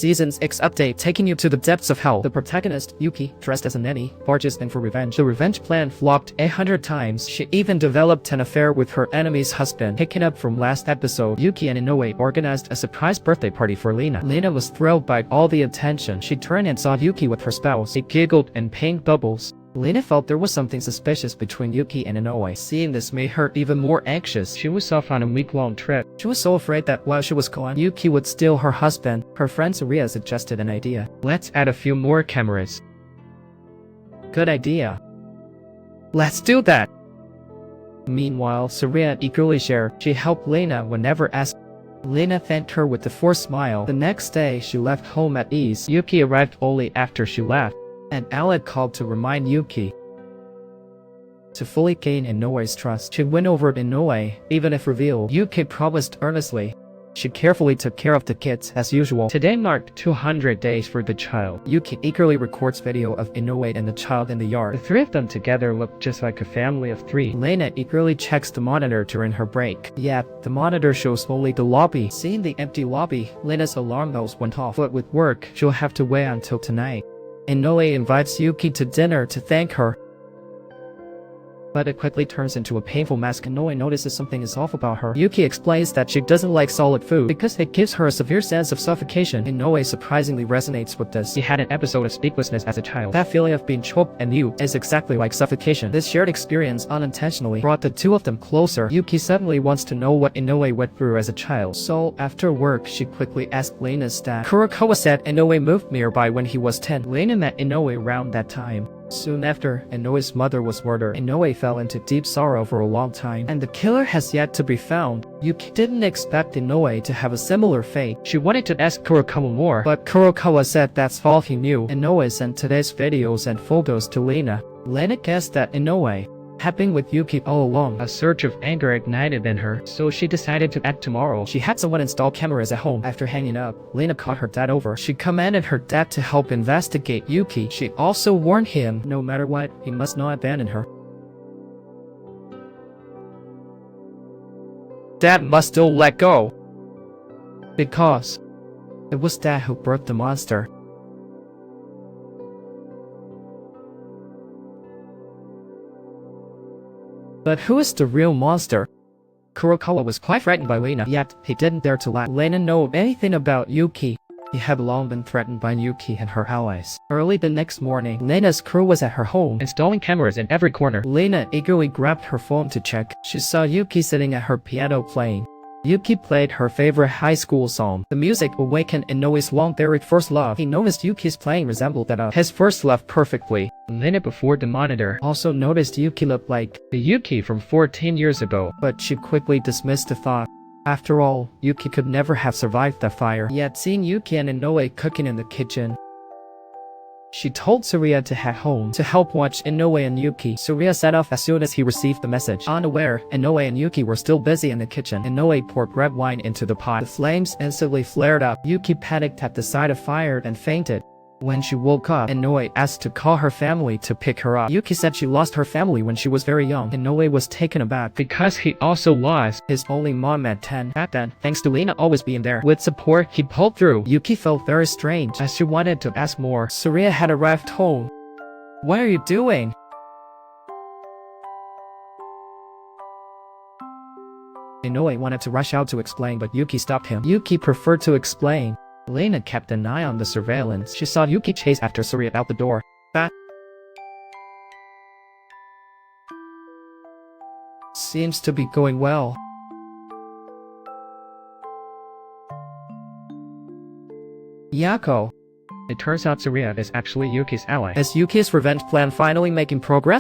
Season 6 update taking you to the depths of hell. The protagonist, Yuki, dressed as a nanny, barges in for revenge. The revenge plan flopped 100 times. She even developed an affair with her enemy's husband. Picking up from last episode, Yuki and Inoue organized a surprise birthday party for Lena. Lena was thrilled by all the attention. She turned and saw Yuki with her spouse. They giggled and pink bubbles. Lena felt there was something suspicious between Yuki and Inoue. Seeing this made her even more anxious. She was off on a week-long trip. She was so afraid that while she was gone, Yuki would steal her husband. Her friend Saria suggested an idea. Let's add a few more cameras. Good idea. Let's do that! Meanwhile, Saria eagerly shared. She helped Lena whenever asked. Lena thanked her with a forced smile. The next day, she left home at ease. Yuki arrived only after she left. And Alec called to remind Yuki. To fully gain Inoue's trust, she went over to Inoue. Even if revealed, Yuki promised earnestly. She carefully took care of the kids as usual. Today marked 200 days for the child. Yuki eagerly records video of Inoue and the child in the yard. The three of them together look just like a family of three. Lena eagerly checks the monitor during her break. Yet, the monitor shows only the lobby. Seeing the empty lobby, Lena's alarm bells went off. But with work, she'll have to wait until tonight. Inoue invites Yuki to dinner to thank her. But it quickly turns into a painful mess. Inoue notices something is off about her. Yuki explains that she doesn't like solid food because it gives her a severe sense of suffocation. Inoue surprisingly resonates with this. He had an episode of sleeplessness as a child. That feeling of being choked and mute is exactly like suffocation. This shared experience unintentionally brought the two of them closer. Yuki suddenly wants to know what Inoue went through as a child. So, after work, she quickly asked Lena's dad. Kurokawa said Inoue moved nearby when he was 10. Lena met Inoue around that time. Soon after, Inoue's mother was murdered. Inoue fell into deep sorrow for a long time, and the killer has yet to be found. Yuki didn't expect Inoue to have a similar fate. She wanted to ask Kurokawa more, but Kurokawa said that's all he knew. Inoue sent today's videos and photos to Lena. Lena guessed that Inoue had been with Yuki all along. A surge of anger ignited in her, so she decided to act tomorrow. She had someone install cameras at home. After hanging up, Lena called her dad over. She commanded her dad to help investigate Yuki. She also warned him, no matter what, he must not abandon her. Dad must still let go, because it was Dad who birthed the monster. But who is the real monster? Kurokawa was quite frightened by Lena, yet he didn't dare to let Lena know anything about Yuki. He had long been threatened by Yuki and her allies. Early the next morning, Lena's crew was at her home, installing cameras in every corner. Lena eagerly grabbed her phone to check. She saw Yuki sitting at her piano playing. Yuki played her favorite high school song. The music awakened Inoue's long-buried first love. He noticed Yuki's playing resembled that of his first love perfectly. Lena before the monitor also noticed Yuki looked like the Yuki from 14 years ago, but she quickly dismissed the thought. After all, Yuki could never have survived the fire. Yet seeing Yuki and Inoue cooking in the kitchen, she told Saria to head home to help watch Inoue and Yuki. Saria set off as soon as he received the message. Unaware, Inoue and Yuki were still busy in the kitchen. Inoue poured red wine into the pot. The flames instantly flared up. Yuki panicked at the sight of fire and fainted. When she woke up, Inoue asked to call her family to pick her up. Yuki said she lost her family when she was very young. Inoue was taken aback because he also lost his only mom at 10. Back then, thanks to Lena always being there. With support, he pulled through. Yuki felt very strange as she wanted to ask more. Saria had arrived home. What are you doing? Inoue wanted to rush out to explain, but Yuki stopped him. Yuki preferred to explain. Lena kept an eye on the surveillance. She saw Yuki chase after Saria out the door. That seems to be going well. Yako. It turns out Saria is actually Yuki's ally. Is Yuki's revenge plan finally making progress?